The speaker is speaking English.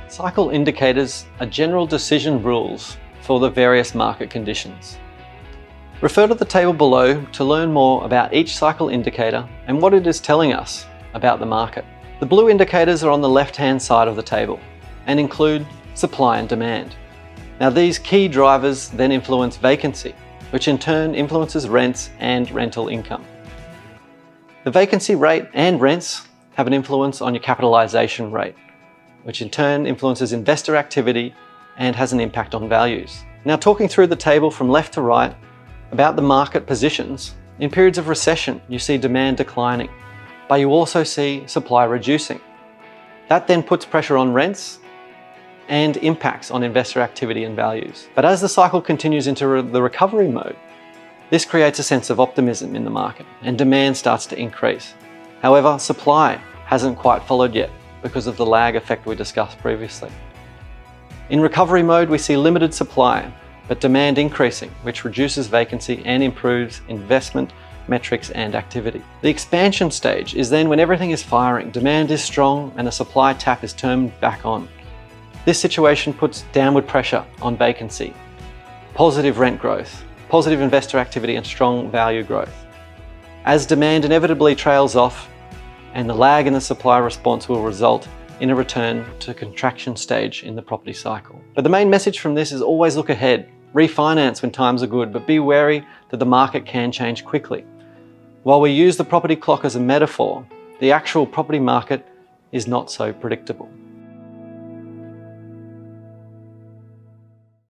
Cycle indicators are general decision rules for the various market conditions. Refer to the table below to learn more about each cycle indicator and what it is telling us about the market. The blue indicators are on the left-hand side of the table and include supply and demand. Now, these key drivers then influence vacancy, which in turn influences rents and rental income. The vacancy rate and rents have an influence on your capitalization rate, which in turn influences investor activity and has an impact on values. Now, talking through the table from left to right about the market positions, in periods of recession, you see demand declining, but you also see supply reducing. That then puts pressure on rents and impacts on investor activity and values. But as the cycle continues into the recovery mode, this creates a sense of optimism in the market and demand starts to increase. However, supply hasn't quite followed yet because of the lag effect we discussed previously. In recovery mode, we see limited supply, but demand increasing, which reduces vacancy and improves investment metrics and activity. The expansion stage is then when everything is firing, demand is strong, and the supply tap is turned back on. This situation puts downward pressure on vacancy, positive rent growth, positive investor activity, and strong value growth. As demand inevitably trails off, and the lag in the supply response will result in a return to contraction stage in the property cycle. But the main message from this is always look ahead. Refinance when times are good, but be wary that the market can change quickly. While we use the property clock as a metaphor, the actual property market is not so predictable.